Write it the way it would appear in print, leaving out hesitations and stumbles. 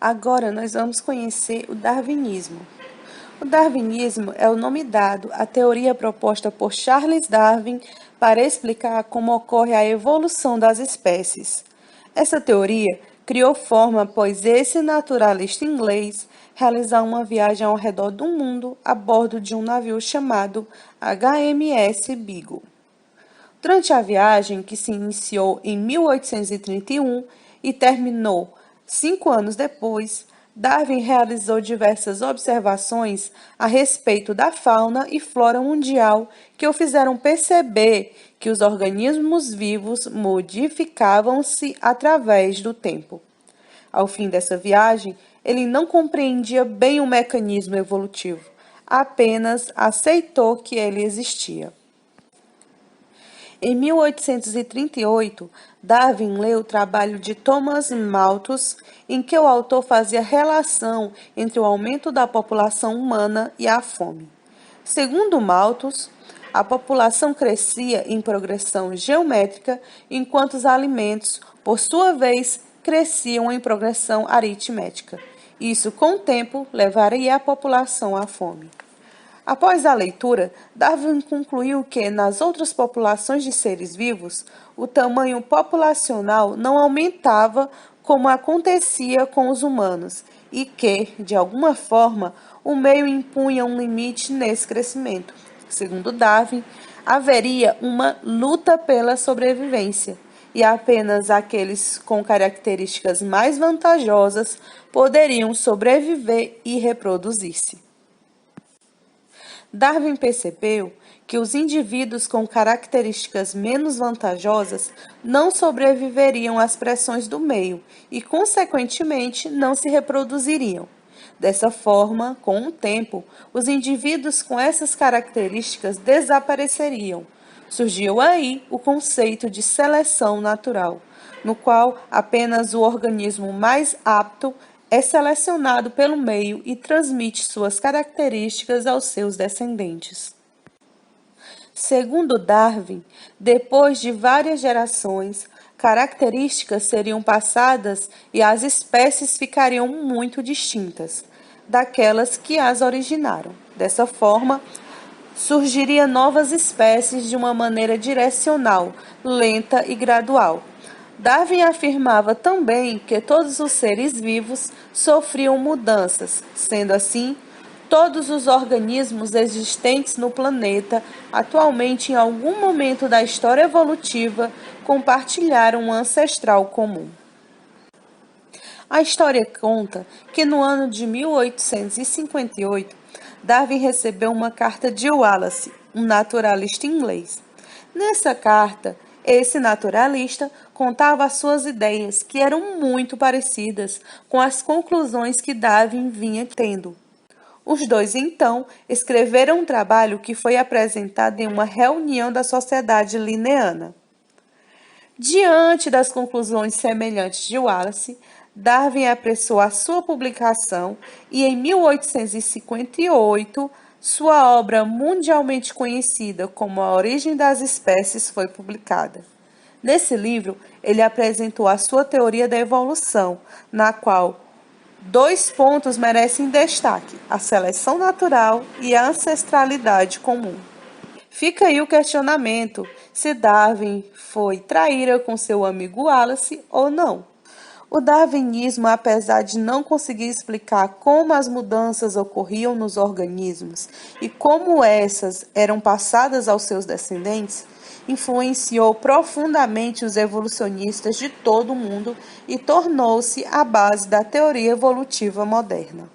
Agora nós vamos conhecer o darwinismo. O darwinismo é o nome dado à teoria proposta por Charles Darwin para explicar como ocorre a evolução das espécies. Essa teoria criou forma após esse naturalista inglês realizar uma viagem ao redor do mundo a bordo de um navio chamado HMS Beagle. Durante a viagem, que se iniciou em 1831 e terminou 5 anos depois, Darwin realizou diversas observações a respeito da fauna e flora mundial que o fizeram perceber que os organismos vivos modificavam-se através do tempo. Ao fim dessa viagem, ele não compreendia bem o mecanismo evolutivo, apenas aceitou que ele existia. Em 1838, Darwin leu o trabalho de Thomas Malthus, em que o autor fazia relação entre o aumento da população humana e a fome. Segundo Malthus, a população crescia em progressão geométrica, enquanto os alimentos, por sua vez, cresciam em progressão aritmética. Isso, com o tempo, levaria a população à fome. Após a leitura, Darwin concluiu que, nas outras populações de seres vivos, o tamanho populacional não aumentava como acontecia com os humanos e que, de alguma forma, o meio impunha um limite nesse crescimento. Segundo Darwin, haveria uma luta pela sobrevivência e apenas aqueles com características mais vantajosas poderiam sobreviver e reproduzir-se. Darwin percebeu que os indivíduos com características menos vantajosas não sobreviveriam às pressões do meio e, consequentemente, não se reproduziriam. Dessa forma, com o tempo, os indivíduos com essas características desapareceriam. Surgiu aí o conceito de seleção natural, no qual apenas o organismo mais apto é selecionado pelo meio e transmite suas características aos seus descendentes. Segundo Darwin, depois de várias gerações, características seriam passadas e as espécies ficariam muito distintas daquelas que as originaram. Dessa forma, surgiriam novas espécies de uma maneira direcional, lenta e gradual. Darwin afirmava também que todos os seres vivos sofriam mudanças, sendo assim, todos os organismos existentes no planeta, atualmente em algum momento da história evolutiva, compartilharam um ancestral comum. A história conta que no ano de 1858, Darwin recebeu uma carta de Wallace, um naturalista inglês. Nessa carta, esse naturalista contava as suas ideias, que eram muito parecidas com as conclusões que Darwin vinha tendo. Os dois, então, escreveram um trabalho que foi apresentado em uma reunião da Sociedade Linneana. Diante das conclusões semelhantes de Wallace, Darwin apressou a sua publicação e, em 1858, sua obra mundialmente conhecida como A Origem das Espécies foi publicada. Nesse livro, ele apresentou a sua teoria da evolução, na qual 2 pontos merecem destaque: a seleção natural e a ancestralidade comum. Fica aí o questionamento se Darwin foi traíra com seu amigo Wallace ou não. O darwinismo, apesar de não conseguir explicar como as mudanças ocorriam nos organismos e como essas eram passadas aos seus descendentes, influenciou profundamente os evolucionistas de todo o mundo e tornou-se a base da teoria evolutiva moderna.